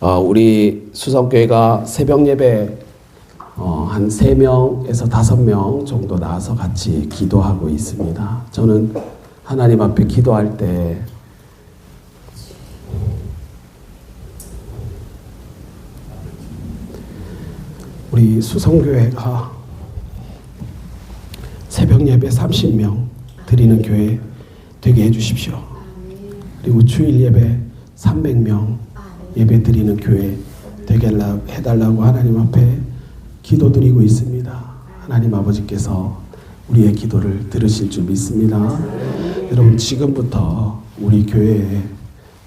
우리 수성교회가 새벽 예배 한 3명에서 5명 정도 나와서 같이 기도하고 있습니다. 저는 하나님 앞에 기도할 때 우리 수성교회가 새벽 예배 30명 드리는 교회 되게 해주십시오. 그리고 주일 예배 300명 예배 드리는 교회 되게 해달라고 하나님 앞에 기도드리고 있습니다. 하나님 아버지께서 우리의 기도를 들으실 줄 믿습니다. 여러분, 지금부터 우리 교회에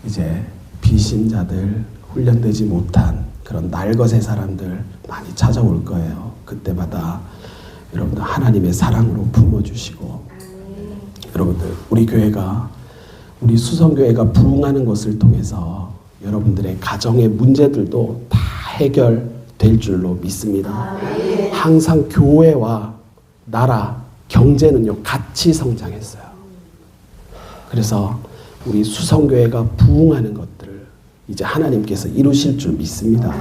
이제 비신자들, 훈련되지 못한 그런 날것의 사람들 많이 찾아올 거예요. 그때마다 여러분들 하나님의 사랑으로 품어주시고, 여러분들 우리 교회가, 우리 수성교회가 부흥하는 것을 통해서 여러분들의 가정의 문제들도 다 해결될 줄로 믿습니다. 항상 교회와 나라, 경제는요 같이 성장했어요. 그래서 우리 수성교회가 부흥하는 것들을 이제 하나님께서 이루실 줄 믿습니다.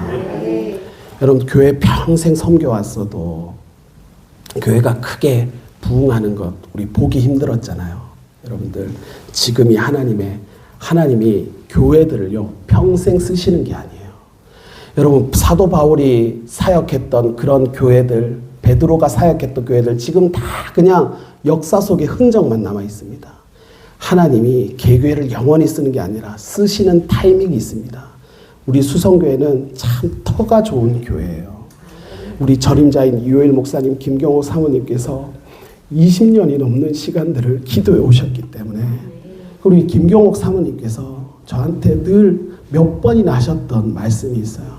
여러분, 교회 평생 섬겨왔어도 교회가 크게 부흥하는 것 우리 보기 힘들었잖아요. 여러분들, 지금이 하나님이 교회들을요 평생 쓰시는 게 아니에요. 여러분, 사도 바울이 사역했던 그런 교회들, 베드로가 사역했던 교회들 지금 다 그냥 역사 속에 흔적만 남아 있습니다. 하나님이 개교회를 영원히 쓰는 게 아니라 쓰시는 타이밍이 있습니다. 우리 수성교회는 참 터가 좋은 교회예요. 우리 전임자인 이효일 목사님, 김경호 사모님께서 20년이 넘는 시간들을 기도해 오셨기 때문에, 우리 김경옥 사모님께서 저한테 늘 몇 번이나 하셨던 말씀이 있어요.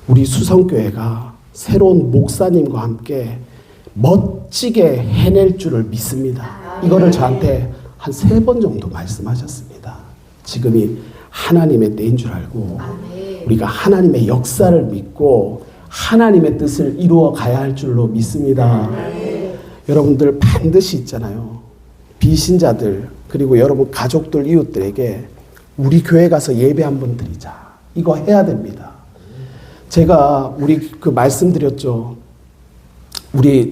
우리 수성교회가 새로운 목사님과 함께 멋지게 해낼 줄을 믿습니다. 이거를 저한테 한 3번 정도 말씀하셨습니다. 지금이 하나님의 때인 줄 알고 우리가 하나님의 역사를 믿고 하나님의 뜻을 이루어 가야 할 줄로 믿습니다. 여러분들 반드시 있잖아요. 비신자들, 그리고 여러분 가족들, 이웃들에게 우리 교회 가서 예배 한번 드리자. 이거 해야 됩니다. 제가 말씀드렸죠.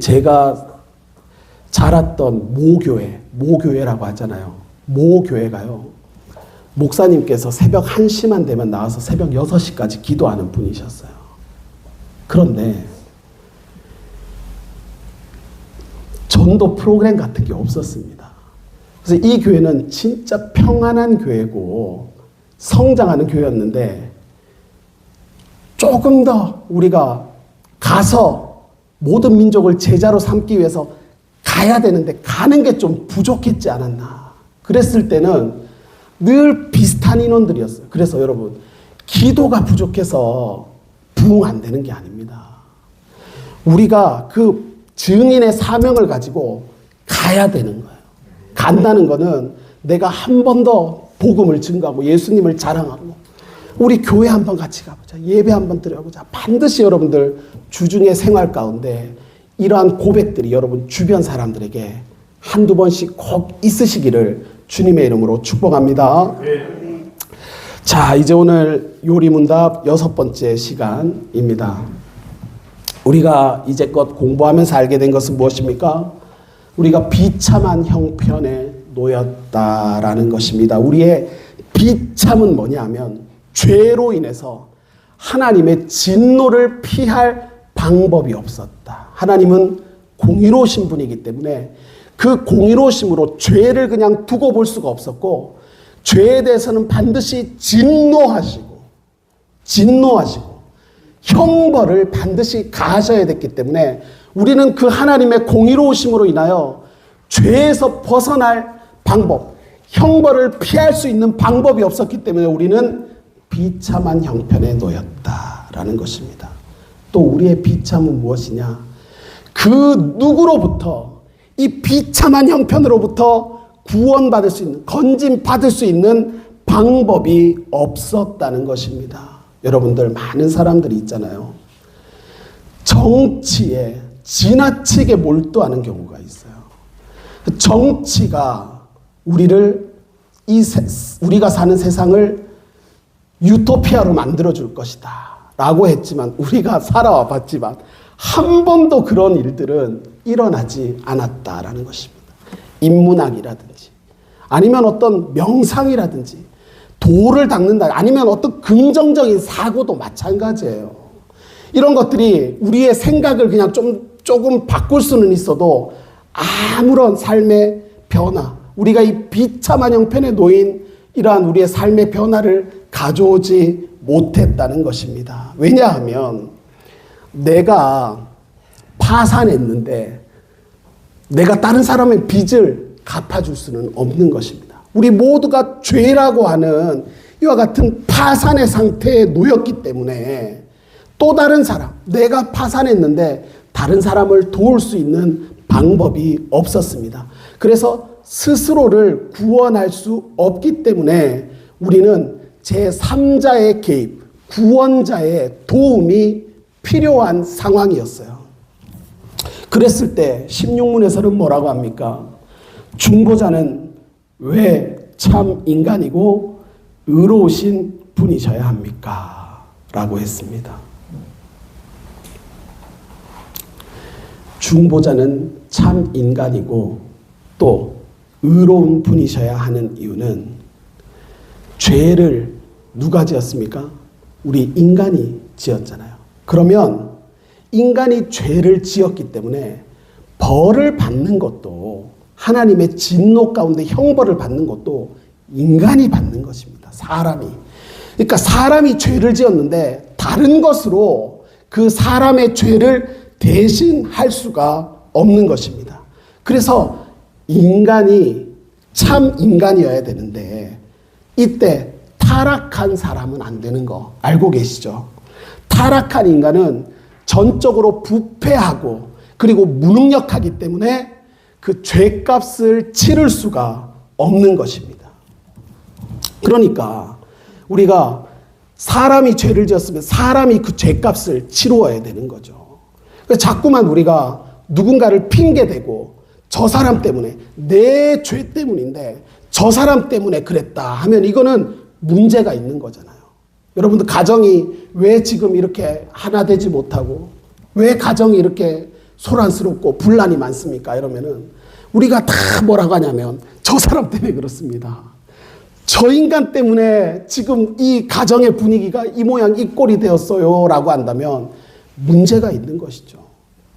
제가 자랐던 모교회라고 하잖아요. 모교회가요. 목사님께서 새벽 1시만 되면 나와서 새벽 6시까지 기도하는 분이셨어요. 그런데 전도 프로그램 같은 게 없었습니다. 그래서 이 교회는 진짜 평안한 교회고 성장하는 교회였는데, 조금 더 우리가 가서 모든 민족을 제자로 삼기 위해서 가야 되는데 가는 게 좀 부족했지 않았나. 그랬을 때는 늘 비슷한 인원들이었어요. 그래서 여러분, 기도가 부족해서 부흥 안 되는 게 아닙니다. 우리가 그 증인의 사명을 가지고 가야 되는 거예요. 간다는 거는 내가 한 번 더 복음을 증거하고 예수님을 자랑하고 우리 교회 한번 같이 가보자. 예배 한번 드려보자. 반드시 여러분들 주중의 생활 가운데 이러한 고백들이 여러분 주변 사람들에게 한두 번씩 꼭 있으시기를 주님의 이름으로 축복합니다. 자, 이제 오늘 요리문답 6번째 시간입니다. 우리가 이제껏 공부하면서 알게 된 것은 무엇입니까? 우리가 비참한 형편에 놓였다라는 것입니다. 우리의 비참은 뭐냐 하면 죄로 인해서 하나님의 진노를 피할 방법이 없었다. 하나님은 공의로우신 분이기 때문에 그 공의로우심으로 죄를 그냥 두고 볼 수가 없었고, 죄에 대해서는 반드시 진노하시고 형벌을 반드시 가하셔야 됐기 때문에 우리는 그 하나님의 공의로우심으로 인하여 죄에서 벗어날 방법, 형벌을 피할 수 있는 방법이 없었기 때문에 우리는 비참한 형편에 놓였다라는 것입니다. 또 우리의 비참은 무엇이냐? 그 누구로부터, 이 비참한 형편으로부터 구원받을 수 있는, 건짐받을 수 있는 방법이 없었다는 것입니다. 여러분들, 많은 사람들이 있잖아요. 정치에 지나치게 몰두하는 경우가 있어요. 정치가 우리가 사는 세상을 유토피아로 만들어줄 것이다 라고 했지만, 우리가 살아와 봤지만 한 번도 그런 일들은 일어나지 않았다라는 것입니다. 인문학이라든지 아니면 어떤 명상이라든지 돌을 닦는다, 아니면 어떤 긍정적인 사고도 마찬가지예요. 이런 것들이 우리의 생각을 그냥 조금 바꿀 수는 있어도 아무런 삶의 변화, 우리가 이 비참한 형편에 놓인 이러한 우리의 삶의 변화를 가져오지 못했다는 것입니다. 왜냐하면 내가 파산했는데 내가 다른 사람의 빚을 갚아줄 수는 없는 것입니다. 우리 모두가 죄라고 하는 이와 같은 파산의 상태에 놓였기 때문에 또 다른 사람, 내가 파산했는데 다른 사람을 도울 수 있는 방법이 없었습니다. 그래서 스스로를 구원할 수 없기 때문에 우리는 제3자의 개입, 구원자의 도움이 필요한 상황이었어요. 그랬을 때 16문에서는 뭐라고 합니까? 중보자는 왜 참 인간이고 의로우신 분이셔야 합니까? 라고 했습니다. 중보자는 참 인간이고 또 의로운 분이셔야 하는 이유는, 죄를 누가 지었습니까? 우리 인간이 지었잖아요. 그러면 인간이 죄를 지었기 때문에 벌을 받는 것도, 하나님의 진노 가운데 형벌을 받는 것도 인간이 받는 것입니다. 사람이. 그러니까 사람이 죄를 지었는데 다른 것으로 그 사람의 죄를 대신할 수가 없는 것입니다. 그래서 인간이 참 인간이어야 되는데 이때 타락한 사람은 안 되는 거 알고 계시죠? 타락한 인간은 전적으로 부패하고 그리고 무능력하기 때문에 그 죄값을 치를 수가 없는 것입니다. 그러니까 우리가 사람이 죄를 지었으면 사람이 그 죄값을 치루어야 되는 거죠. 자꾸만 우리가 누군가를 핑계대고 저 사람 때문에, 내 죄 때문인데 저 사람 때문에 그랬다 하면 이거는 문제가 있는 거잖아요. 여러분들 가정이 왜 지금 이렇게 하나 되지 못하고 왜 가정이 이렇게 소란스럽고 분란이 많습니까? 이러면은 우리가 다 뭐라고 하냐면 저 사람 때문에 그렇습니다. 저 인간 때문에 지금 이 가정의 분위기가 이 모양 이 꼴이 되었어요 라고 한다면 문제가 있는 것이죠.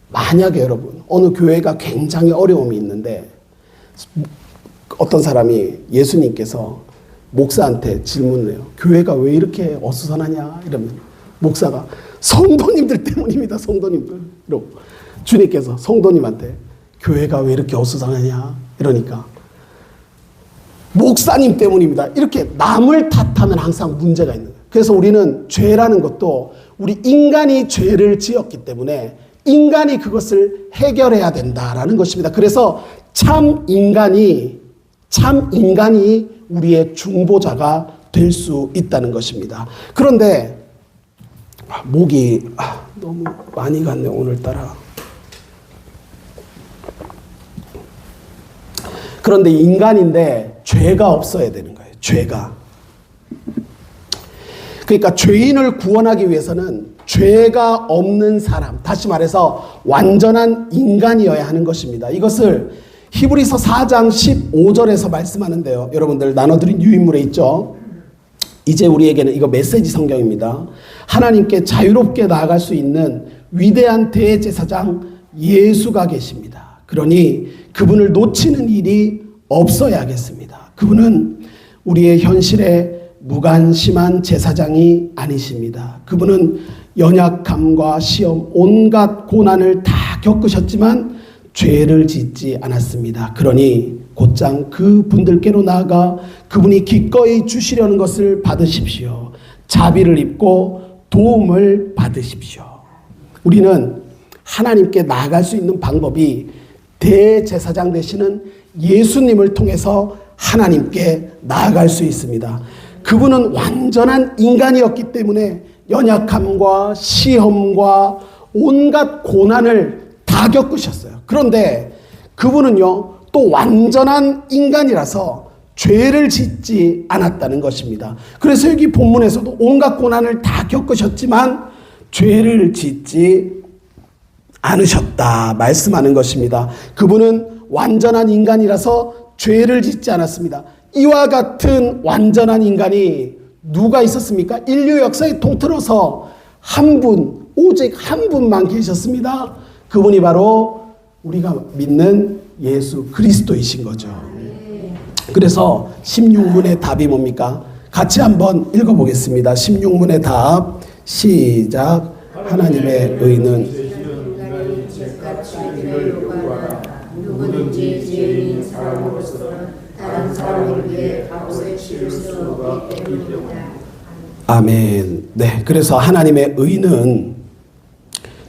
만약에 여러분 어느 교회가 굉장히 어려움이 있는데 어떤 사람이, 예수님께서 목사한테 질문을 해요. 교회가 왜 이렇게 어수선하냐 이러면 목사가 성도님들 때문입니다. 성도님들. 이러고 주님께서 성도님한테 교회가 왜 이렇게 어수선하냐 이러니까 목사님 때문입니다. 이렇게 남을 탓하면 항상 문제가 있는 거예요. 그래서 우리는 죄라는 것도 우리 인간이 죄를 지었기 때문에 인간이 그것을 해결해야 된다라는 것입니다. 그래서 참 인간이 우리의 중보자가 될 수 있다는 것입니다. 그런데 목이 너무 많이 갔네 오늘따라. 그런데 인간인데 죄가 없어야 되는 거예요. 죄가. 그러니까 죄인을 구원하기 위해서는 죄가 없는 사람, 다시 말해서 완전한 인간이어야 하는 것입니다. 이것을 히브리서 4장 15절에서 말씀하는데요. 여러분들 나눠드린 유인물에 있죠. 이제 우리에게는, 이거 메시지 성경입니다. 하나님께 자유롭게 나아갈 수 있는 위대한 대제사장 예수가 계십니다. 그러니 그분을 놓치는 일이 없어야겠습니다. 그분은 우리의 현실에 무관심한 제사장이 아니십니다. 그분은 연약함과 시험, 온갖 고난을 다 겪으셨지만 죄를 짓지 않았습니다. 그러니 곧장 그분들께로 나아가 그분이 기꺼이 주시려는 것을 받으십시오. 자비를 입고 도움을 받으십시오. 우리는 하나님께 나아갈 수 있는 방법이 대제사장 되시는 예수님을 통해서 하나님께 나아갈 수 있습니다. 그분은 완전한 인간이었기 때문에 연약함과 시험과 온갖 고난을 다 겪으셨어요. 그런데 그분은요, 또 완전한 인간이라서 죄를 짓지 않았다는 것입니다. 그래서 여기 본문에서도 온갖 고난을 다 겪으셨지만 죄를 짓지 않으셨다 말씀하는 것입니다. 그분은 완전한 인간이라서 죄를 짓지 않았습니다. 이와 같은 완전한 인간이 누가 있었습니까? 인류 역사에 통틀어서 한 분, 오직 한 분만 계셨습니다. 그분이 바로 우리가 믿는 예수 그리스도이신 거죠. 그래서 16문의 답이 뭡니까? 같이 한번 읽어보겠습니다. 16문의 답 시작. 하나님의 의는 누구든지 죄인인 사람으로서는 다른 사람을 위해 값을 치를 수 없기 때문입니다. 아멘. 네, 그래서 하나님의 의는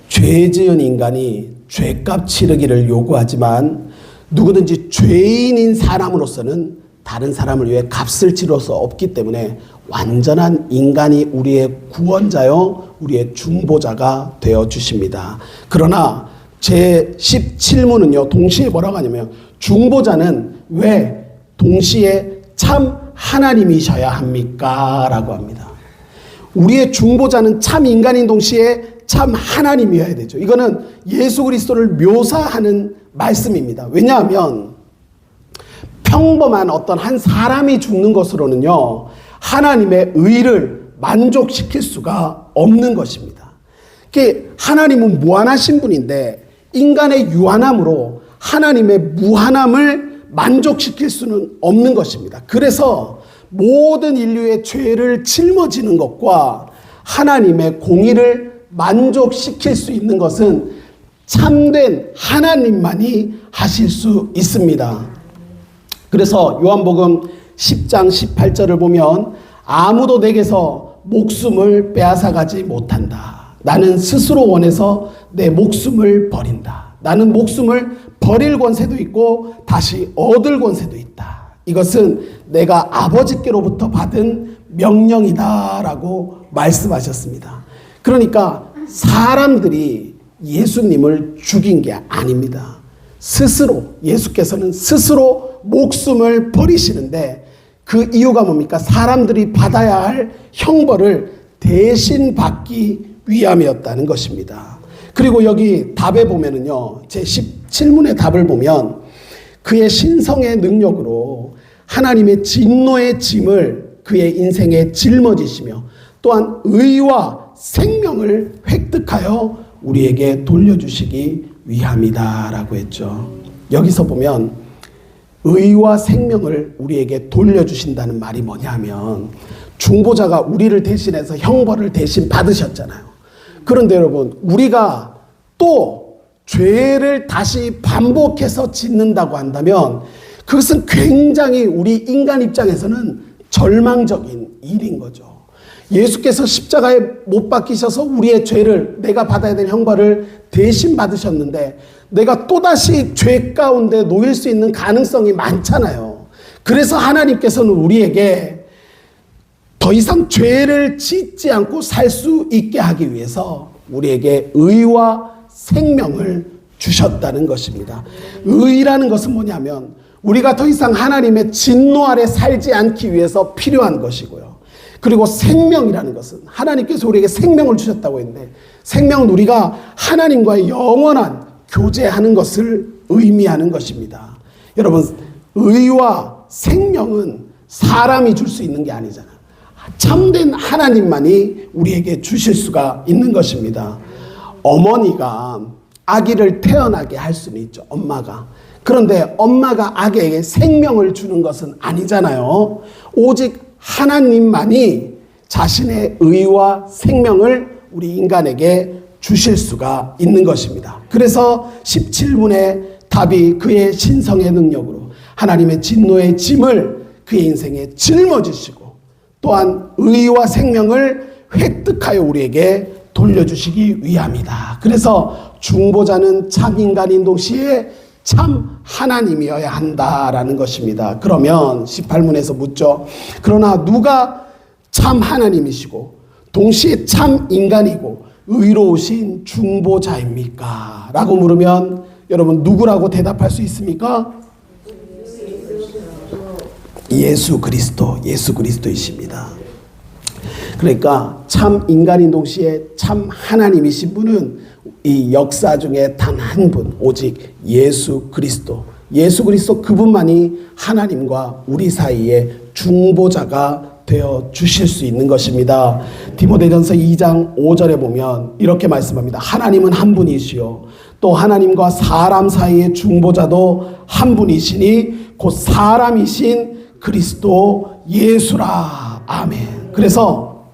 죄 지은 인간이 죄값 치르기를 요구하지만 누구든지 죄인인 사람으로서는 다른 사람을 위해 값을 치를 수 없기 때문에 완전한 인간이 우리의 구원자요 우리의 중보자가 되어 주십니다. 그러나 제 17문은요 동시에 뭐라고 하냐면 중보자는 왜 동시에 참 하나님이셔야 합니까? 라고 합니다. 우리의 중보자는 참 인간인 동시에 참 하나님이어야 되죠. 이거는 예수 그리스도를 묘사하는 말씀입니다. 왜냐하면 평범한 어떤 한 사람이 죽는 것으로는요 하나님의 의를 만족시킬 수가 없는 것입니다. 하나님은 무한하신 분인데 인간의 유한함으로 하나님의 무한함을 만족시킬 수는 없는 것입니다. 그래서 모든 인류의 죄를 짊어지는 것과 하나님의 공의를 만족시킬 수 있는 것은 참된 하나님만이 하실 수 있습니다. 그래서 요한복음 10장 18절을 보면 아무도 내게서 목숨을 빼앗아가지 못한다. 나는 스스로 원해서 내 목숨을 버린다. 나는 목숨을 버릴 권세도 있고 다시 얻을 권세도 있다. 이것은 내가 아버지께로부터 받은 명령이다라고 말씀하셨습니다. 그러니까 사람들이 예수님을 죽인 게 아닙니다. 스스로 예수께서는 스스로 목숨을 버리시는데 그 이유가 뭡니까? 사람들이 받아야 할 형벌을 대신 받기 위함이었다는 것입니다. 그리고 여기 답에 보면은요, 제 17문의 답을 보면 그의 신성의 능력으로 하나님의 진노의 짐을 그의 인생에 짊어지시며 또한 의와 생명을 획득하여 우리에게 돌려주시기 위함이다라고 했죠. 여기서 보면 의와 생명을 우리에게 돌려주신다는 말이 뭐냐면 중보자가 우리를 대신해서 형벌을 대신 받으셨잖아요. 그런데 여러분 우리가 또 죄를 다시 반복해서 짓는다고 한다면 그것은 굉장히 우리 인간 입장에서는 절망적인 일인 거죠. 예수께서 십자가에 못 박히셔서 우리의 죄를 내가 받아야 될 형벌을 대신 받으셨는데 내가 또다시 죄 가운데 놓일 수 있는 가능성이 많잖아요. 그래서 하나님께서는 우리에게 더 이상 죄를 짓지 않고 살 수 있게 하기 위해서 우리에게 의와 생명을 주셨다는 것입니다. 의라는 것은 뭐냐면 우리가 더 이상 하나님의 진노 아래 살지 않기 위해서 필요한 것이고요. 그리고 생명이라는 것은 하나님께서 우리에게 생명을 주셨다고 했는데 생명은 우리가 하나님과의 영원한 교제하는 것을 의미하는 것입니다. 여러분 의와 생명은 사람이 줄 수 있는 게 아니잖아요. 참된 하나님만이 우리에게 주실 수가 있는 것입니다. 어머니가 아기를 태어나게 할 수는 있죠. 엄마가. 그런데 엄마가 아기에게 생명을 주는 것은 아니잖아요. 오직 하나님만이 자신의 의와 생명을 우리 인간에게 주실 수가 있는 것입니다. 그래서 17문의 답이 그의 신성의 능력으로 하나님의 진노의 짐을 그의 인생에 짊어지시고 또한 의와 생명을 획득하여 우리에게 돌려주시기 위함이다. 그래서 중보자는 참 인간인 동시에 참 하나님이어야 한다라는 것입니다. 그러면 18문에서 묻죠. 그러나 누가 참 하나님이시고 동시에 참 인간이고 의로우신 중보자입니까? 라고 물으면 여러분 누구라고 대답할 수 있습니까? 예수 그리스도이십니다. 그러니까 참 인간인 동시에 참 하나님이신 분은 이 역사 중에 단 한 분, 오직 예수 그리스도 그분만이 하나님과 우리 사이에 중보자가 되어 주실 수 있는 것입니다. 디모데전서 2장 5절에 보면 이렇게 말씀합니다. 하나님은 한 분이시요 또 하나님과 사람 사이의 중보자도 한 분이시니 곧 사람이신 그리스도 예수라. 아멘. 그래서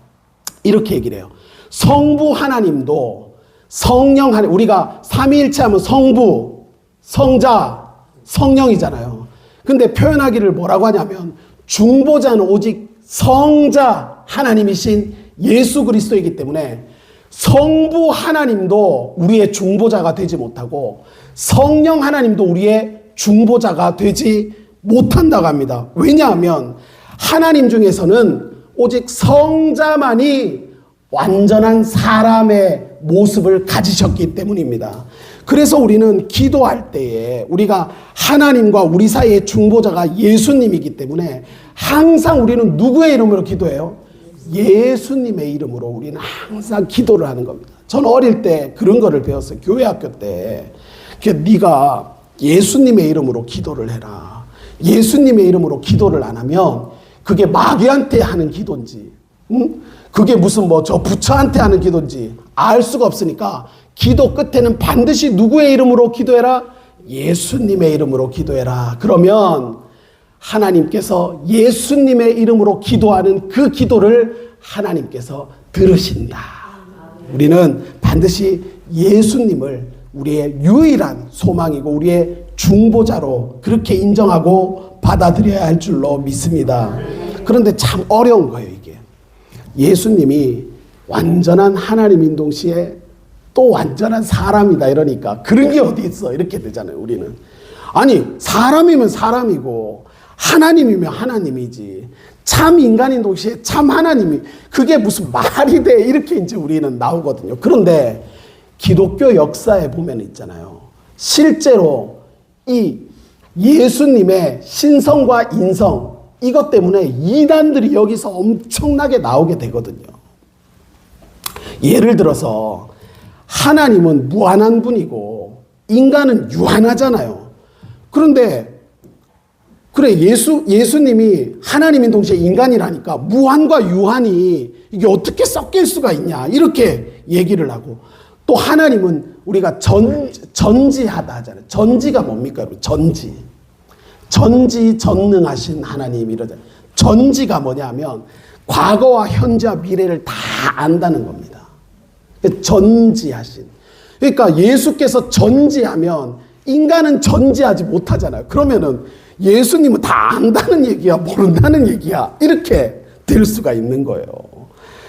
이렇게 얘기를 해요. 성부 하나님도 성령 하나님, 우리가 삼위일체 하면 성부, 성자, 성령이잖아요. 근데 표현하기를 뭐라고 하냐면 중보자는 오직 성자 하나님이신 예수 그리스도이기 때문에 성부 하나님도 우리의 중보자가 되지 못하고 성령 하나님도 우리의 중보자가 되지 못한다고 합니다. 왜냐하면 하나님 중에서는 오직 성자만이 완전한 사람의 모습을 가지셨기 때문입니다. 그래서 우리는 기도할 때에 우리가 하나님과 우리 사이의 중보자가 예수님이기 때문에 항상 우리는 누구의 이름으로 기도해요? 예수님의 이름으로 우리는 항상 기도를 하는 겁니다. 전 어릴 때 그런 거를 배웠어요. 교회 학교 때. 네가 예수님의 이름으로 기도를 해라. 예수님의 이름으로 기도를 안 하면 그게 마귀한테 하는 기도인지, 그게 무슨 저 부처한테 하는 기도인지 알 수가 없으니까 기도 끝에는 반드시 누구의 이름으로 기도해라? 예수님의 이름으로 기도해라. 그러면 하나님께서 예수님의 이름으로 기도하는 그 기도를 하나님께서 들으신다. 우리는 반드시 예수님을 우리의 유일한 소망이고 우리의 중보자로 그렇게 인정하고 받아들여야 할 줄로 믿습니다. 그런데 참 어려운 거예요, 이게. 예수님이 완전한 하나님인 동시에 또 완전한 사람이다 이러니까 그런 게 어디 있어 이렇게 되잖아요. 우리는 아니 사람이면 사람이고 하나님이면 하나님이지 참 인간인 동시에 참 하나님이 그게 무슨 말이 돼 이렇게 이제 우리는 나오거든요. 그런데 기독교 역사에 보면 있잖아요. 실제로 이 예수님의 신성과 인성 이것 때문에 이단들이 여기서 엄청나게 나오게 되거든요. 예를 들어서 하나님은 무한한 분이고 인간은 유한하잖아요. 그런데 그래 예수님이 하나님인 동시에 인간이라니까 무한과 유한이 이게 어떻게 섞일 수가 있냐 이렇게 얘기를 하고 또 하나님은 우리가 전지하다 하잖아요. 전지가 뭡니까? 전지전능하신 하나님 이러잖아요. 전지가 뭐냐면 과거와 현재와 미래를 다 안다는 겁니다. 전지하신. 그러니까 예수께서 전지하면 인간은 전지하지 못하잖아요. 그러면은 예수님은 다 안다는 얘기야, 모른다는 얘기야. 이렇게 될 수가 있는 거예요.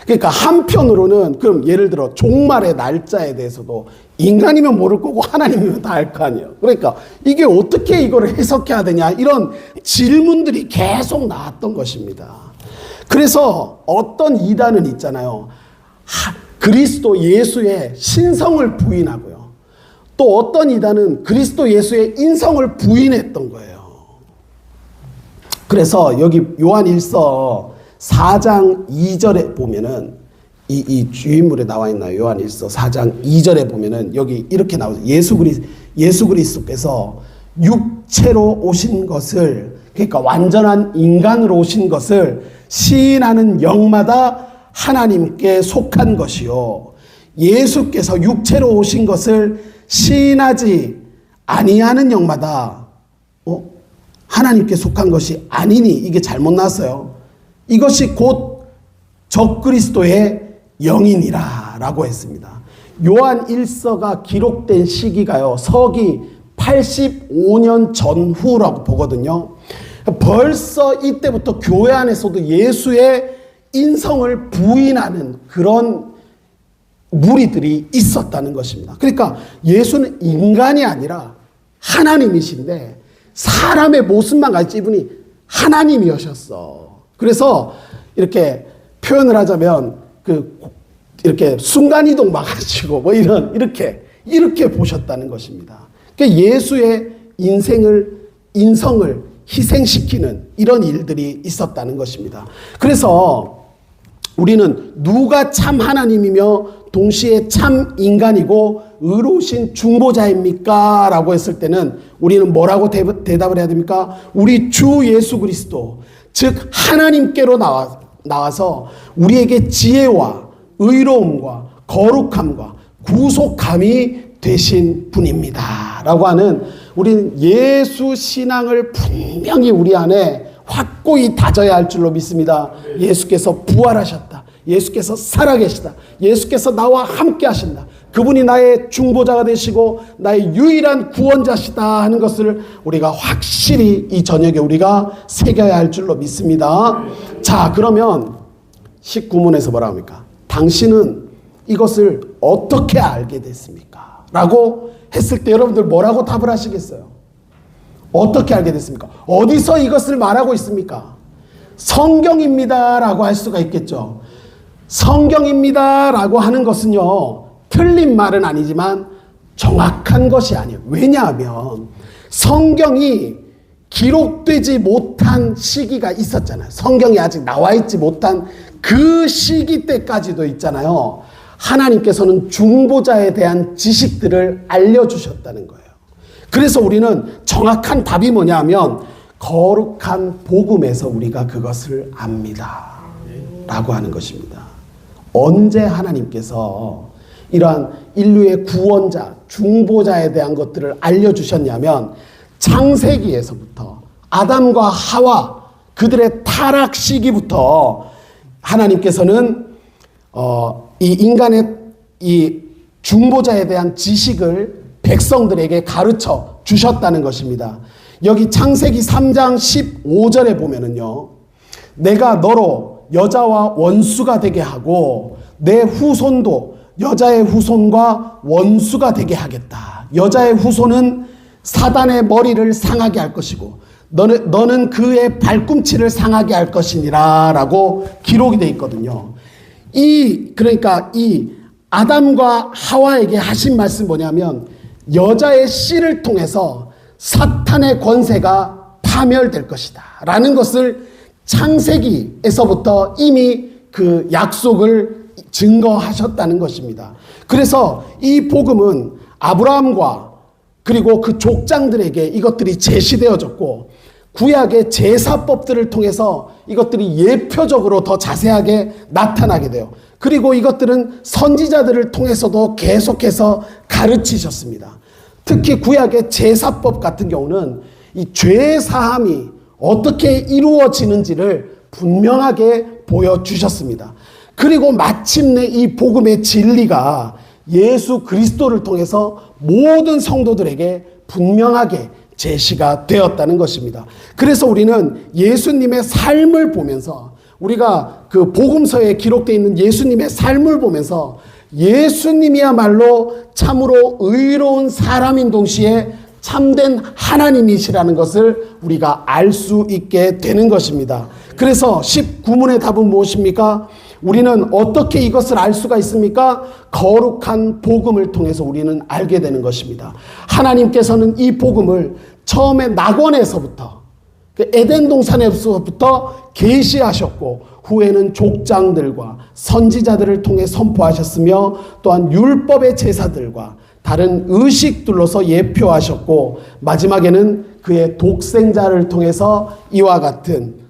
그러니까 한편으로는 그럼 예를 들어 종말의 날짜에 대해서도 인간이면 모를 거고 하나님이면 다 알 거 아니에요. 그러니까 이게 어떻게 이거를 해석해야 되냐 이런 질문들이 계속 나왔던 것입니다. 그래서 어떤 이단은 있잖아요. 그리스도 예수의 신성을 부인하고요. 또 어떤 이단은 그리스도 예수의 인성을 부인했던 거예요. 그래서 여기 요한 1서 4장 2절에 보면은 이 주인물에 나와 있나요? 요한 1서 4장 2절에 보면은 여기 이렇게 나오죠. 예수 그리스도께서 육체로 오신 것을 그러니까 완전한 인간으로 오신 것을 시인하는 영마다 하나님께 속한 것이요. 예수께서 육체로 오신 것을 시인하지 아니하는 영마다 하나님께 속한 것이 아니니 이게 잘못 났어요. 이것이 곧 적그리스도의 영이니라 라고 했습니다. 요한 1서가 기록된 시기가요. 서기 85년 전후라고 보거든요. 벌써 이때부터 교회 안에서도 예수의 인성을 부인하는 그런 무리들이 있었다는 것입니다. 그러니까 예수는 인간이 아니라 하나님이신데 사람의 모습만 가지고 이분이 하나님이셨어. 그래서 이렇게 표현을 하자면 이렇게 순간이동 막 하시고 이렇게 보셨다는 것입니다. 그러니까 예수의 인성을 희생시키는 이런 일들이 있었다는 것입니다. 그래서 우리는 누가 참 하나님이며 동시에 참 인간이고 의로우신 중보자입니까? 라고 했을 때는 우리는 뭐라고 대답을 해야 됩니까? 우리 주 예수 그리스도, 즉 하나님께로 나와서 우리에게 지혜와 의로움과 거룩함과 구속함이 되신 분입니다. 라고 하는 우리는 예수 신앙을 분명히 우리 안에 확고히 다져야 할 줄로 믿습니다. 예수께서 부활하셨다. 예수께서 살아계시다. 예수께서 나와 함께 하신다. 그분이 나의 중보자가 되시고 나의 유일한 구원자시다 하는 것을 우리가 확실히 이 저녁에 우리가 새겨야 할 줄로 믿습니다. 자, 그러면 19문에서 뭐라 합니까? 당신은 이것을 어떻게 알게 됐습니까? 라고 했을 때 여러분들 뭐라고 답을 하시겠어요? 어떻게 알게 됐습니까? 어디서 이것을 말하고 있습니까? 성경입니다 라고 할 수가 있겠죠. 성경입니다 라고 하는 것은요, 틀린 말은 아니지만 정확한 것이 아니에요. 왜냐하면 성경이 기록되지 못한 시기가 있었잖아요. 성경이 아직 나와 있지 못한 그 시기 때까지도 있잖아요. 하나님께서는 중보자에 대한 지식들을 알려주셨다는 거예요. 그래서 우리는 정확한 답이 뭐냐 하면 거룩한 복음에서 우리가 그것을 압니다 라고 하는 것입니다. 언제 하나님께서 이러한 인류의 구원자, 중보자에 대한 것들을 알려주셨냐면 창세기에서부터 아담과 하와 그들의 타락 시기부터 하나님께서는 이 인간의 이 중보자에 대한 지식을 백성들에게 가르쳐 주셨다는 것입니다. 여기 창세기 3장 15절에 보면은요, 내가 너로 여자와 원수가 되게 하고 내 후손도 여자의 후손과 원수가 되게 하겠다. 여자의 후손은 사단의 머리를 상하게 할 것이고 너는 그의 발꿈치를 상하게 할 것이니라 라고 기록이 되어 있거든요. 그러니까 이 아담과 하와에게 하신 말씀 뭐냐면 여자의 씨를 통해서 사탄의 권세가 파멸될 것이다 라는 것을 창세기에서부터 이미 그 약속을 증거하셨다는 것입니다. 그래서 이 복음은 아브라함과 그리고 그 족장들에게 이것들이 제시되어졌고 구약의 제사법들을 통해서 이것들이 예표적으로 더 자세하게 나타나게 돼요. 그리고 이것들은 선지자들을 통해서도 계속해서 가르치셨습니다. 특히 구약의 제사법 같은 경우는 이 죄 사함이 어떻게 이루어지는지를 분명하게 보여주셨습니다. 그리고 마침내 이 복음의 진리가 예수 그리스도를 통해서 모든 성도들에게 분명하게 제시가 되었다는 것입니다. 그래서 우리는 예수님의 삶을 보면서 우리가 그 복음서에 기록되어 있는 예수님의 삶을 보면서 예수님이야말로 참으로 의로운 사람인 동시에 참된 하나님이시라는 것을 우리가 알 수 있게 되는 것입니다. 그래서 19문의 답은 무엇입니까? 우리는 어떻게 이것을 알 수가 있습니까? 거룩한 복음을 통해서 우리는 알게 되는 것입니다. 하나님께서는 이 복음을 처음에 낙원에서부터 에덴 동산에서부터 계시하셨고 후에는 족장들과 선지자들을 통해 선포하셨으며 또한 율법의 제사들과 다른 의식들로서 예표하셨고 마지막에는 그의 독생자를 통해서 이와 같은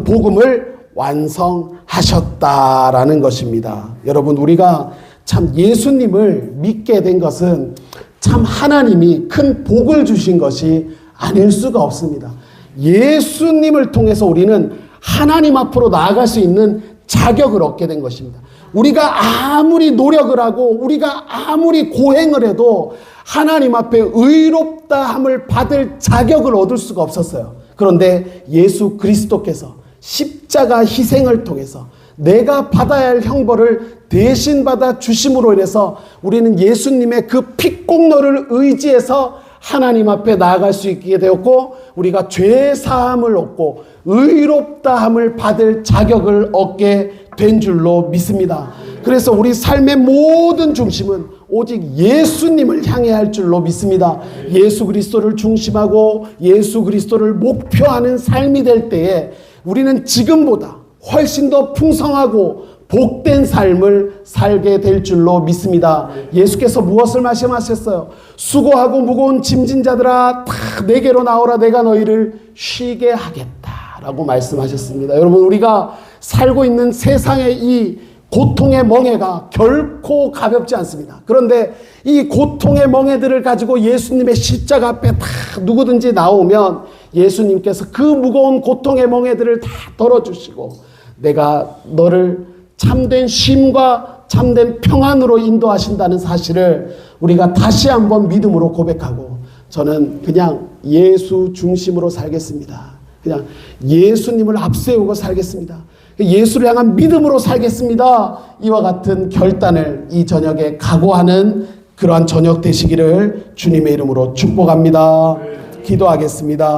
복음을 완성하셨다라는 것입니다. 여러분, 우리가 참 예수님을 믿게 된 것은 참 하나님이 큰 복을 주신 것이 아닐 수가 없습니다. 예수님을 통해서 우리는 하나님 앞으로 나아갈 수 있는 자격을 얻게 된 것입니다. 우리가 아무리 노력을 하고 우리가 아무리 고행을 해도 하나님 앞에 의롭다함을 받을 자격을 얻을 수가 없었어요. 그런데 예수 그리스도께서 십자가 희생을 통해서 내가 받아야 할 형벌을 대신 받아 주심으로 인해서 우리는 예수님의 그 피공로를 의지해서 하나님 앞에 나아갈 수 있게 되었고 우리가 죄 사함을 얻고 의롭다함을 받을 자격을 얻게 된 줄로 믿습니다. 그래서 우리 삶의 모든 중심은 오직 예수님을 향해야 할 줄로 믿습니다. 예수 그리스도를 중심하고 예수 그리스도를 목표하는 삶이 될 때에 우리는 지금보다 훨씬 더 풍성하고 복된 삶을 살게 될 줄로 믿습니다. 예수께서 무엇을 말씀하셨어요? 수고하고 무거운 짐진 자들아 다 내게로 나오라 내가 너희를 쉬게 하겠다라고 말씀하셨습니다. 여러분 우리가 살고 있는 세상의 이 고통의 멍에가 결코 가볍지 않습니다. 그런데 이 고통의 멍에들을 가지고 예수님의 십자가 앞에 다 누구든지 나오면 예수님께서 그 무거운 고통의 멍에들을 다 덜어주시고 내가 너를 참된 쉼과 참된 평안으로 인도하신다는 사실을 우리가 다시 한번 믿음으로 고백하고 저는 그냥 예수 중심으로 살겠습니다. 그냥 예수님을 앞세우고 살겠습니다. 예수를 향한 믿음으로 살겠습니다. 이와 같은 결단을 이 저녁에 각오하는 그러한 저녁 되시기를 주님의 이름으로 축복합니다. 기도하겠습니다.